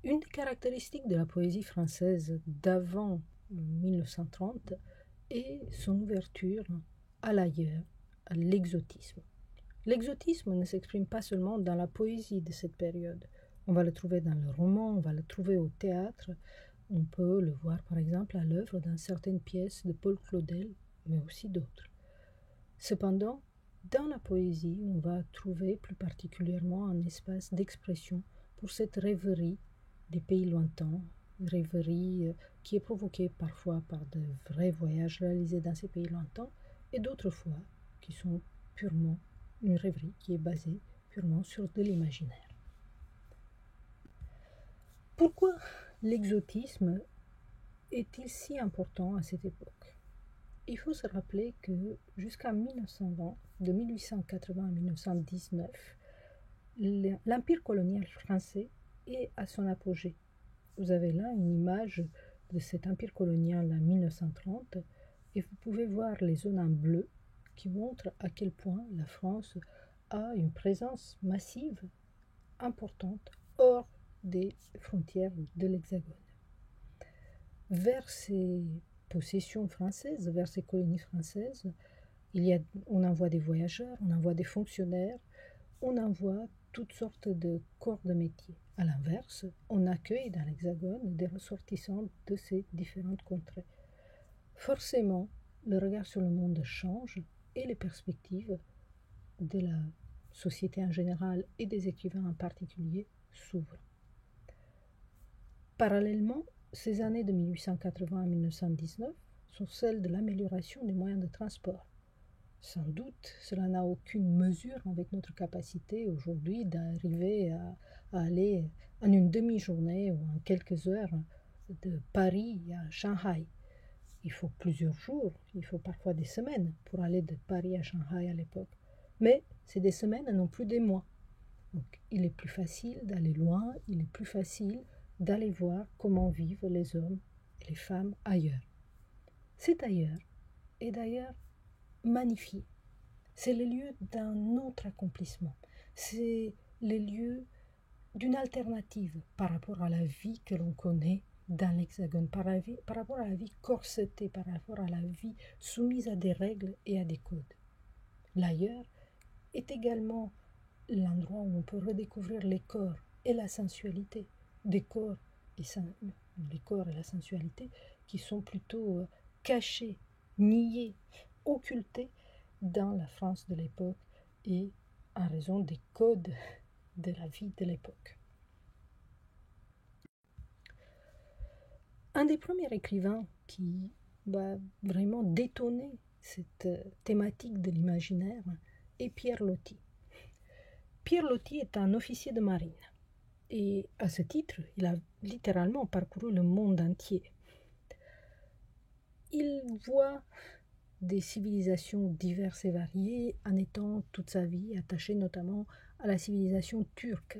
Une des caractéristiques de la poésie française d'avant 1930 est son ouverture à l'ailleurs, à l'exotisme. L'exotisme ne s'exprime pas seulement dans la poésie de cette période. On va le trouver dans le roman, on va le trouver au théâtre, on peut le voir par exemple à l'œuvre dans certaines pièces de Paul Claudel, mais aussi d'autres. Cependant, dans la poésie, on va trouver plus particulièrement un espace d'expression pour cette rêverie des pays lointains, rêverie qui est provoquée parfois par de vrais voyages réalisés dans ces pays lointains, et d'autres fois qui sont purement une rêverie qui est basée purement sur de l'imaginaire. Pourquoi l'exotisme est-il si important à cette époque? Il faut se rappeler que jusqu'à 1920, de 1880 à 1919, l'empire colonial français est à son apogée. Vous avez là une image de cet empire colonial en 1930 et vous pouvez voir les zones en bleu qui montrent à quel point la France a une présence massive, importante, hors des frontières de l'Hexagone. Vers ces possessions françaises, vers ces colonies françaises, on envoie des voyageurs, on envoie des fonctionnaires, on envoie toutes sortes de corps de métier. À l'inverse, on accueille dans l'Hexagone des ressortissants de ces différentes contrées. Forcément, le regard sur le monde change et les perspectives de la société en général et des écrivains en particulier s'ouvrent. Parallèlement, ces années de 1880 à 1919 sont celles de l'amélioration des moyens de transport. Sans doute, cela n'a aucune mesure avec notre capacité aujourd'hui d'arriver à aller en une demi-journée ou en quelques heures de Paris à Shanghai. Il faut plusieurs jours, il faut parfois des semaines pour aller de Paris à Shanghai à l'époque. Mais c'est des semaines et non plus des mois. Donc il est plus facile d'aller loin, il est plus facile d'aller voir comment vivent les hommes et les femmes ailleurs. Cet ailleurs est d'ailleurs magnifié. C'est le lieu d'un autre accomplissement. C'est le lieu d'une alternative par rapport à la vie que l'on connaît dans l'Hexagone, par rapport à la vie corsetée, par rapport à la vie soumise à des règles et à des codes. L'ailleurs est également l'endroit où on peut redécouvrir les corps et la sensualité, les corps et la sensualité qui sont plutôt cachés, niés, occultés dans la France de l'époque et en raison des codes de la vie de l'époque. Un des premiers écrivains qui va vraiment détonner cette thématique de l'imaginaire est Pierre Loti. Pierre Loti est un officier de marine et à ce titre, il a littéralement parcouru le monde entier. Il voit des civilisations diverses et variées en étant toute sa vie attaché notamment à la civilisation turque.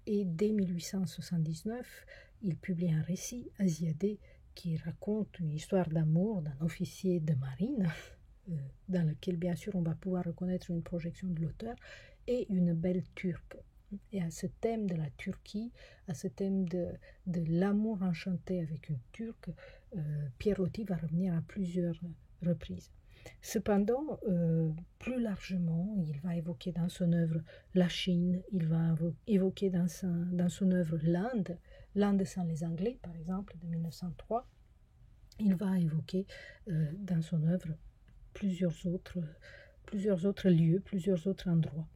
Et dès 1879, il publie un récit, Asiadé, qui raconte une histoire d'amour d'un officier de marine, dans lequel bien sûr on va pouvoir reconnaître une projection de l'auteur, et une belle turque. Et à ce thème de la Turquie, à ce thème de l'amour enchanté avec une turque, Pierre Loti va revenir à plusieurs reprises. Cependant, plus largement, il va évoquer dans son œuvre la Chine, il va évoquer dans son œuvre l'Inde sans les Anglais, par exemple, de 1903. Il va évoquer dans son œuvre plusieurs autres lieux, plusieurs autres endroits.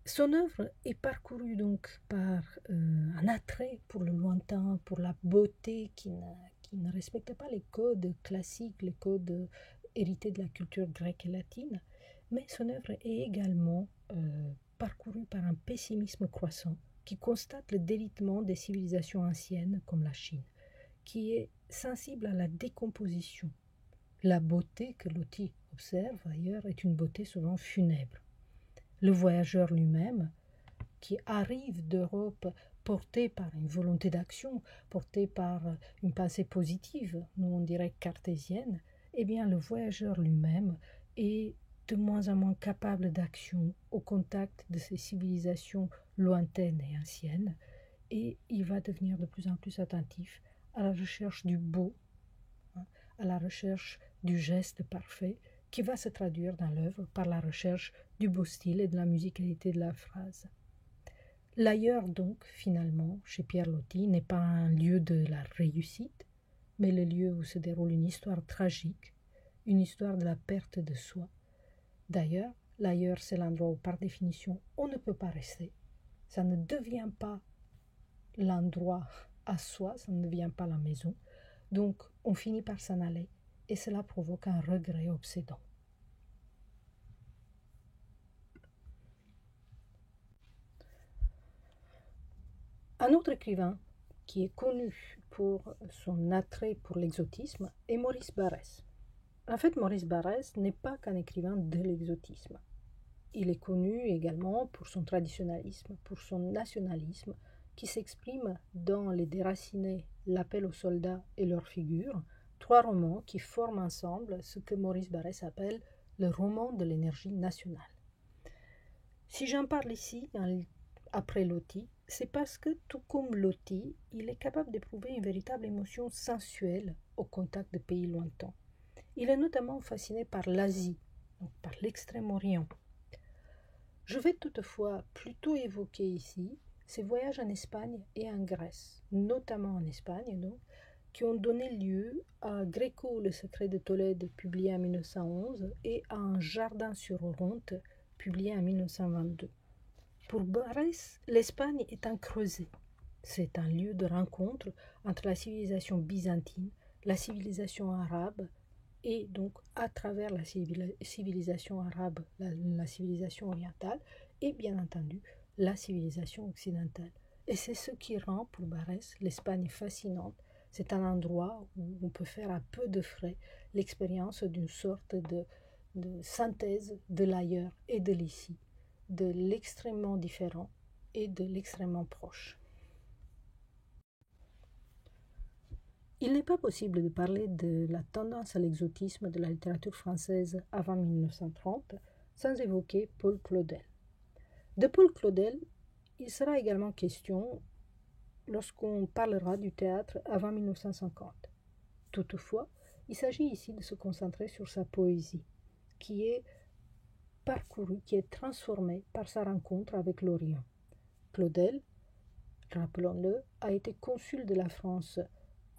Son œuvre est parcourue donc par un attrait pour le lointain, pour la beauté qui ne respecte pas les codes classiques, les codes hérités de la culture grecque et latine, mais son œuvre est également parcourue par un pessimisme croissant qui constate le délitement des civilisations anciennes comme la Chine, qui est sensible à la décomposition. La beauté que Loti observe ailleurs est une beauté souvent funèbre. Le voyageur lui-même, qui arrive d'Europe porté par une volonté d'action, porté par une pensée positive, nous on dirait cartésienne, eh bien le voyageur lui-même est de moins en moins capable d'action au contact de ces civilisations lointaines et anciennes, et il va devenir de plus en plus attentif à la recherche du beau, à la recherche du geste parfait, qui va se traduire dans l'œuvre par la recherche du beau style et de la musicalité de la phrase. L'ailleurs donc, finalement, chez Pierre Loti, n'est pas un lieu de la réussite, mais le lieu où se déroule une histoire tragique, une histoire de la perte de soi. D'ailleurs, l'ailleurs, c'est l'endroit où, par définition, on ne peut pas rester. Ça ne devient pas l'endroit à soi, ça ne devient pas la maison. Donc, on finit par s'en aller, et cela provoque un regret obsédant. Un autre écrivain qui est connu pour son attrait pour l'exotisme est Maurice Barrès. En fait, Maurice Barrès n'est pas qu'un écrivain de l'exotisme. Il est connu également pour son traditionnalisme, pour son nationalisme, qui s'exprime dans Les Déracinés, L'Appel aux soldats et leurs figures, trois romans qui forment ensemble ce que Maurice Barrès appelle le roman de l'énergie nationale. Si j'en parle ici, après Loti, c'est parce que, tout comme Loti, il est capable d'éprouver une véritable émotion sensuelle au contact de pays lointains. Il est notamment fasciné par l'Asie, donc par l'Extrême-Orient. Je vais toutefois plutôt évoquer ici ses voyages en Espagne et en Grèce, notamment en Espagne, donc, qui ont donné lieu à Gréco, le secret de Tolède, publié en 1911, et à Un jardin sur Oronte, publié en 1922. Pour Barrès, l'Espagne est un creuset. C'est un lieu de rencontre entre la civilisation byzantine, la civilisation arabe, et donc à travers la civilisation arabe, la civilisation orientale, et bien entendu la civilisation occidentale. Et c'est ce qui rend pour Barrès l'Espagne fascinante. C'est un endroit où on peut faire à peu de frais l'expérience d'une sorte de synthèse de l'ailleurs et de l'ici, de l'extrêmement différent et de l'extrêmement proche. Il n'est pas possible de parler de la tendance à l'exotisme de la littérature française avant 1930 sans évoquer Paul Claudel. De Paul Claudel, il sera également question lorsqu'on parlera du théâtre avant 1950. Toutefois, il s'agit ici de se concentrer sur sa poésie, qui est parcourue, qui est transformée par sa rencontre avec l'Orient. Claudel, rappelons-le, a été consul de la France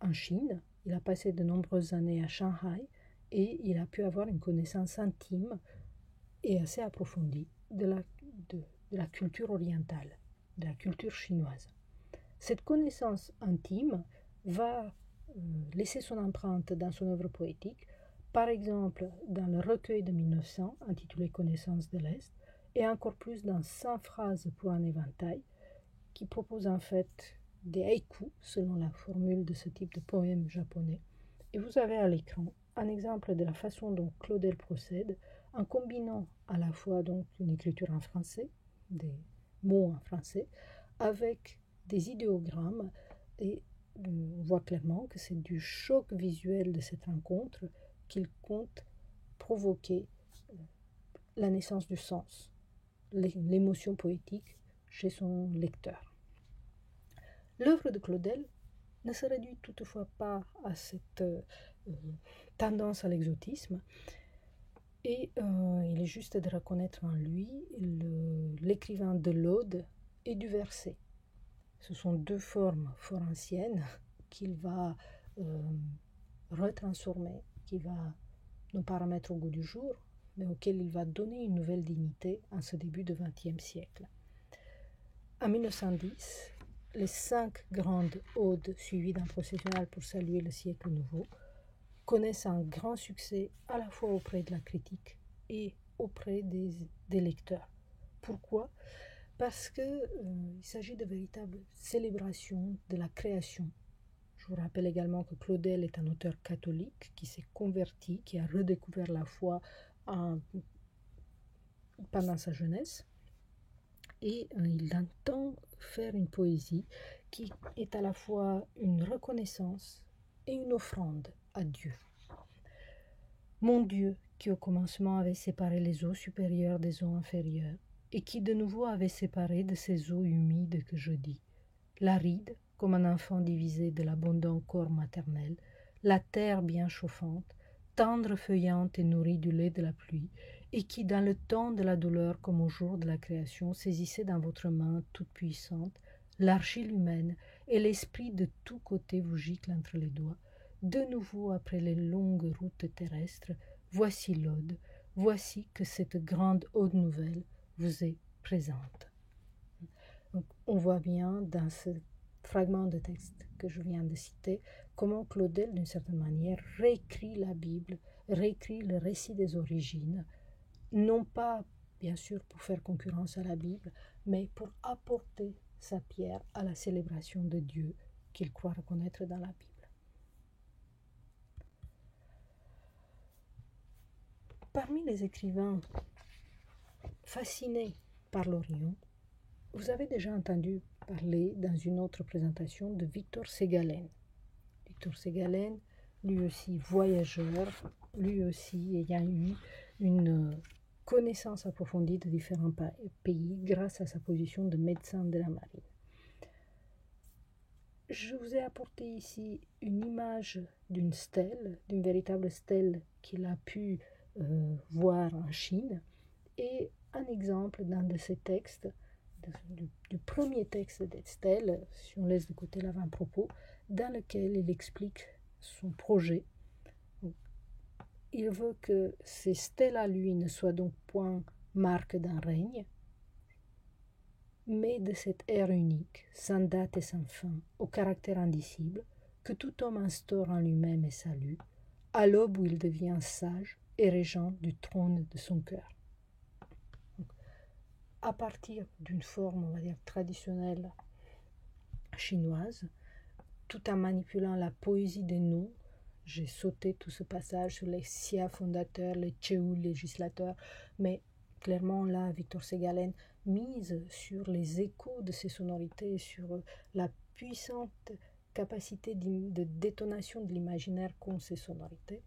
en Chine. Il a passé de nombreuses années à Shanghai et il a pu avoir une connaissance intime et assez approfondie de la culture orientale, de la culture chinoise. Cette connaissance intime va laisser son empreinte dans son œuvre poétique, par exemple dans le recueil de 1900 intitulé Connaissance de l'Est, et encore plus dans 100 phrases pour un éventail, qui propose en fait des haïkus, selon la formule de ce type de poème japonais. Et vous avez à l'écran un exemple de la façon dont Claudel procède, en combinant à la fois donc une écriture en français, des mots en français, avec des idéogrammes, et on voit clairement que c'est du choc visuel de cette rencontre qu'il compte provoquer la naissance du sens, l'émotion poétique chez son lecteur. L'œuvre de Claudel ne se réduit toutefois pas à cette tendance à l'exotisme, et il est juste de reconnaître en lui l'écrivain de l'ode et du verset. Ce sont deux formes fort anciennes qu'il va retransformer, qu'il va non pas remettre au goût du jour, mais auquel il va donner une nouvelle dignité en ce début du XXe siècle. En 1910, les 5 grandes odes suivies d'un processionnal pour saluer le siècle nouveau connaissent un grand succès à la fois auprès de la critique et auprès des lecteurs. Pourquoi ? Parce qu'il s'agit de véritables célébrations de la création. Je vous rappelle également que Claudel est un auteur catholique qui s'est converti, qui a redécouvert la foi pendant sa jeunesse, et il entend faire une poésie qui est à la fois une reconnaissance et une offrande à Dieu. Mon Dieu, qui au commencement avait séparé les eaux supérieures des eaux inférieures, et qui de nouveau avait séparé de ces eaux humides que je dis, l'aride comme un enfant divisé de l'abondant corps maternel, la terre bien chauffante, tendre feuillante et nourrie du lait de la pluie, et qui, dans le temps de la douleur comme au jour de la création, saisissait dans votre main toute puissante l'argile humaine, et l'esprit de tous côtés vous gicle entre les doigts. De nouveau, après les longues routes terrestres, voici l'ode, voici que cette grande ode nouvelle vous est présente. Donc, on voit bien dans ce fragment de texte que je viens de citer comment Claudel, d'une certaine manière, réécrit la Bible, réécrit le récit des origines, non pas, bien sûr, pour faire concurrence à la Bible, mais pour apporter sa pierre à la célébration de Dieu qu'il croit reconnaître dans la Bible. Parmi les écrivains fascinés par l'Orient, vous avez déjà entendu parler dans une autre présentation de Victor Ségalen. Victor Ségalen, lui aussi voyageur, lui aussi ayant eu une connaissance approfondie de différents pays grâce à sa position de médecin de la marine. Je vous ai apporté ici une image d'une stèle, d'une véritable stèle qu'il a pu voir en Chine, et un exemple d'un de ces textes, du premier texte d'Estelle, si on laisse de côté l'avant-propos, dans lequel il explique son projet. Il veut que ces stèles à lui ne soient donc point marque d'un règne, mais de cette ère unique, sans date et sans fin, au caractère indicible, que tout homme instaure en lui-même et salue, à l'aube où il devient sage et régent du trône de son cœur. À partir d'une forme, on va dire, traditionnelle chinoise, tout en manipulant la poésie des noms, j'ai sauté tout ce passage sur les Xia fondateurs, les Cheu législateurs, mais clairement là, Victor Ségalen mise sur les échos de ces sonorités, sur la puissante capacité de détonation de l'imaginaire qu'ont ces sonorités.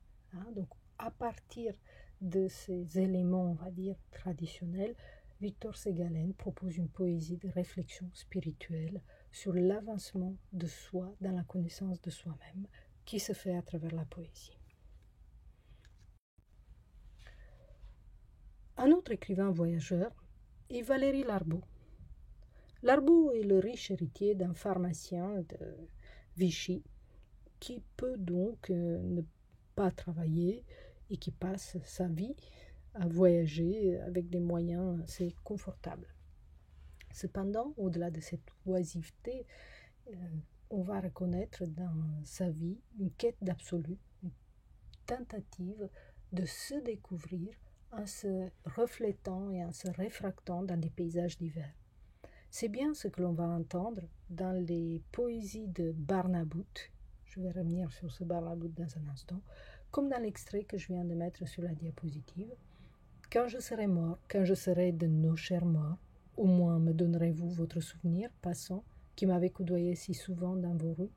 Donc, à partir de ces éléments, on va dire, traditionnels, Victor Ségalen propose une poésie de réflexion spirituelle sur l'avancement de soi dans la connaissance de soi-même qui se fait à travers la poésie. Un autre écrivain voyageur est Valéry Larbaud. Larbaud est le riche héritier d'un pharmacien de Vichy qui peut donc ne pas travailler et qui passe sa vie à voyager avec des moyens assez confortables. Cependant, au-delà de cette oisiveté, on va reconnaître dans sa vie une quête d'absolu, une tentative de se découvrir en se reflétant et en se réfractant dans des paysages divers. C'est bien ce que l'on va entendre dans les poésies de Barnabout. Je vais revenir sur ce Barnabout dans un instant, comme dans l'extrait que je viens de mettre sur la diapositive. Quand je serai mort, quand je serai de nos chers morts, au moins me donnerez-vous votre souvenir passant qui m'avait coudoyé si souvent dans vos rues?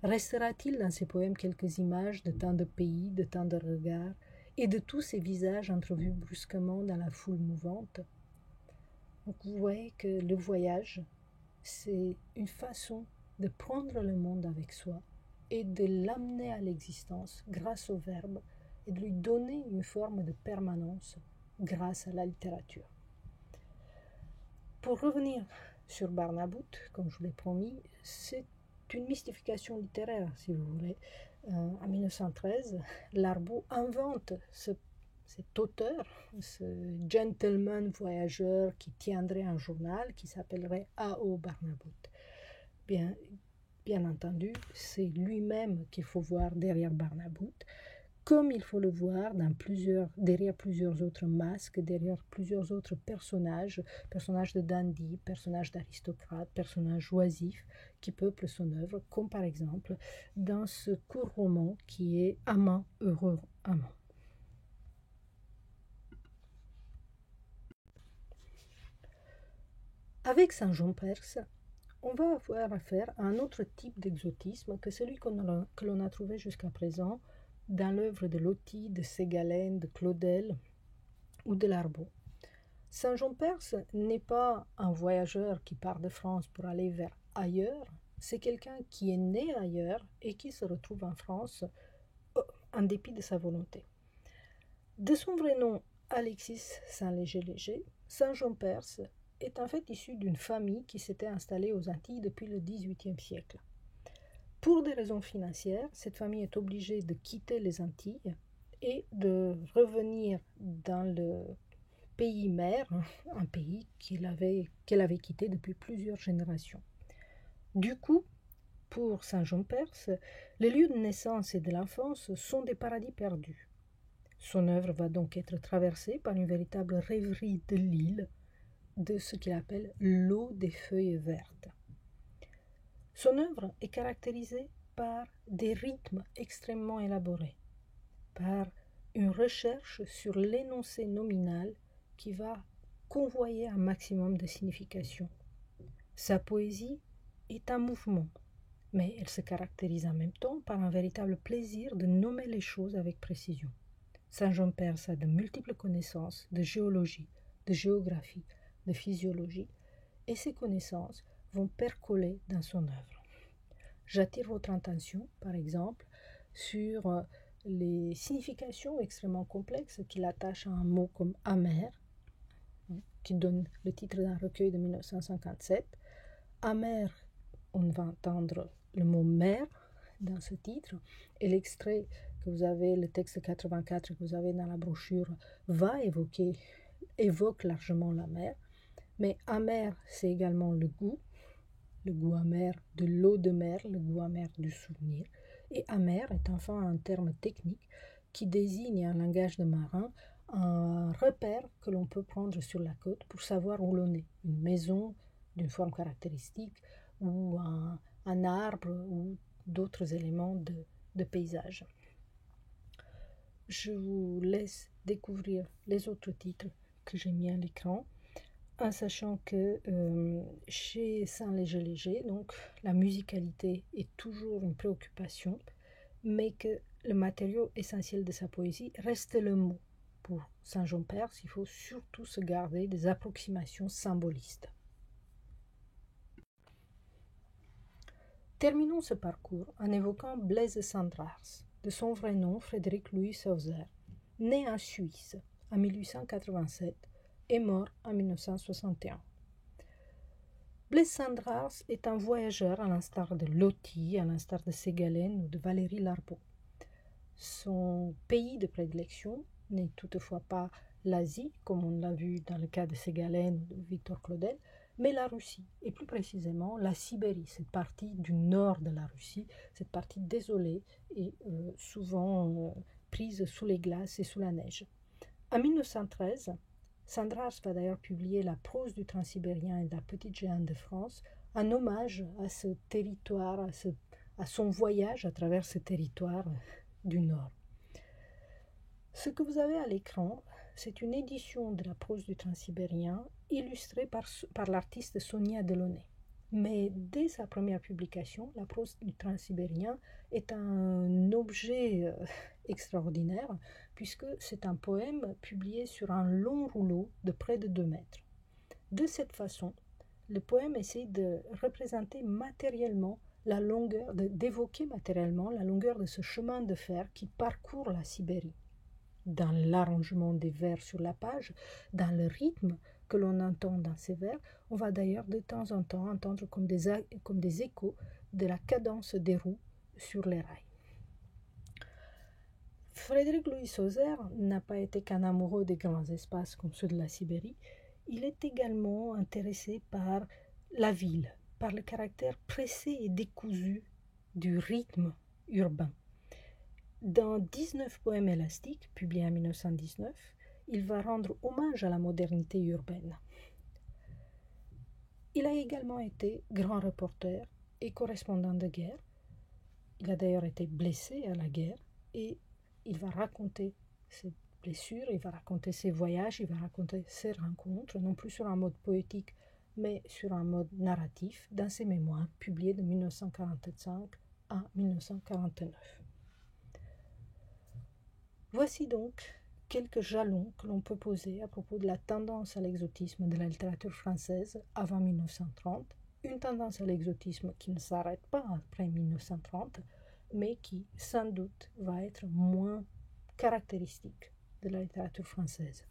Restera-t-il dans ces poèmes quelques images de tant de pays, de tant de regards, et de tous ces visages entrevus brusquement dans la foule mouvante? Donc vous voyez que le voyage, c'est une façon de prendre le monde avec soi et de l'amener à l'existence grâce au verbe et de lui donner une forme de permanence grâce à la littérature. Pour revenir sur Barnabout, comme je vous l'ai promis, c'est une mystification littéraire, si vous voulez. En 1913, Larbaud invente cet auteur, ce gentleman voyageur qui tiendrait un journal qui s'appellerait A.O. Barnabout. Bien entendu, c'est lui-même qu'il faut voir derrière Barnabout, comme il faut le voir derrière plusieurs autres masques, derrière plusieurs autres personnages de dandy, personnages d'aristocrates, personnages oisifs qui peuplent son œuvre, comme par exemple dans ce court roman qui est Amant, heureux amant. Avec Saint Jean Perse, on va avoir affaire à un autre type d'exotisme que celui que l'on a trouvé jusqu'à présent dans l'œuvre de Loti, de Ségalen, de Claudel ou de Larbaud. Saint-Jean-Perse n'est pas un voyageur qui part de France pour aller vers ailleurs, c'est quelqu'un qui est né ailleurs et qui se retrouve en France en dépit de sa volonté. De son vrai nom, Alexis Saint-Léger-Léger, Saint-Jean-Perse est en fait issu d'une famille qui s'était installée aux Antilles depuis le XVIIIe siècle. Pour des raisons financières, cette famille est obligée de quitter les Antilles et de revenir dans le pays mère, un pays qu'elle avait quitté depuis plusieurs générations. Du coup, pour Saint-Jean-Perse, les lieux de naissance et de l'enfance sont des paradis perdus. Son œuvre va donc être traversée par une véritable rêverie de l'île, de ce qu'il appelle l'eau des feuilles vertes. Son œuvre est caractérisée par des rythmes extrêmement élaborés, par une recherche sur l'énoncé nominal qui va convoyer un maximum de signification. Sa poésie est un mouvement, mais elle se caractérise en même temps par un véritable plaisir de nommer les choses avec précision. Saint-Jean-Perse a de multiples connaissances de géologie, de géographie, de physiologie, et ces connaissances vont percoler dans son œuvre. J'attire votre attention, par exemple, sur les significations extrêmement complexes qu'il attache à un mot comme amer, qui donne le titre d'un recueil de 1957. Amer, on va entendre le mot mer dans ce titre, et l'extrait que vous avez, le texte 84 que vous avez dans la brochure, évoque largement la mer. Mais amer, c'est également le goût amer de l'eau de mer, le goût amer du souvenir. Et amer est enfin un terme technique qui désigne en langage de marin un repère que l'on peut prendre sur la côte pour savoir où l'on est. Une maison d'une forme caractéristique ou un arbre ou d'autres éléments de paysage. Je vous laisse découvrir les autres titres que j'ai mis à l'écran, en sachant que chez Saint-Léger-Léger, donc la musicalité est toujours une préoccupation, mais que le matériau essentiel de sa poésie reste le mot. Pour Saint-Jean-Perse, il faut surtout se garder des approximations symbolistes. Terminons ce parcours en évoquant Blaise Cendrars, de son vrai nom Frédéric Louis Sauser, né en Suisse en 1887 et mort en 1961. Blaise Cendrars est un voyageur à l'instar de Loti, à l'instar de Ségalène ou de Valéry Larbaud. Son pays de prédilection n'est toutefois pas l'Asie, comme on l'a vu dans le cas de Ségalène ou de Victor Claudel, mais la Russie, et plus précisément la Sibérie, cette partie du nord de la Russie, cette partie désolée et souvent prise sous les glaces et sous la neige. En 1913, Cendrars va d'ailleurs publier La prose du Transsibérien et de la Petite Géante de France, un hommage à ce territoire, à son voyage à travers ce territoire du Nord. Ce que vous avez à l'écran, c'est une édition de La prose du Transsibérien illustrée par l'artiste Sonia Delaunay. Mais dès sa première publication, La prose du Transsibérien est un objet extraordinaire, puisque c'est un poème publié sur un long rouleau de près de 2 mètres. De cette façon, le poème essaie de représenter matériellement la longueur, d'évoquer matériellement la longueur de ce chemin de fer qui parcourt la Sibérie. Dans l'arrangement des vers sur la page, dans le rythme que l'on entend dans ces vers, on va d'ailleurs de temps en temps entendre comme des échos de la cadence des roues sur les rails. Frédéric Louis Sauser n'a pas été qu'un amoureux des grands espaces comme ceux de la Sibérie, il est également intéressé par la ville, par le caractère pressé et décousu du rythme urbain. Dans 19 poèmes élastiques, publiés en 1919, il va rendre hommage à la modernité urbaine. Il a également été grand reporter et correspondant de guerre. Il a d'ailleurs été blessé à la guerre et il va raconter ses blessures, il va raconter ses voyages, il va raconter ses rencontres, non plus sur un mode poétique, mais sur un mode narratif, dans ses mémoires publiés de 1945 à 1949. Voici donc quelques jalons que l'on peut poser à propos de la tendance à l'exotisme de la littérature française avant 1930, une tendance à l'exotisme qui ne s'arrête pas après 1930, mais qui, sans doute, va être moins caractéristique de la littérature française.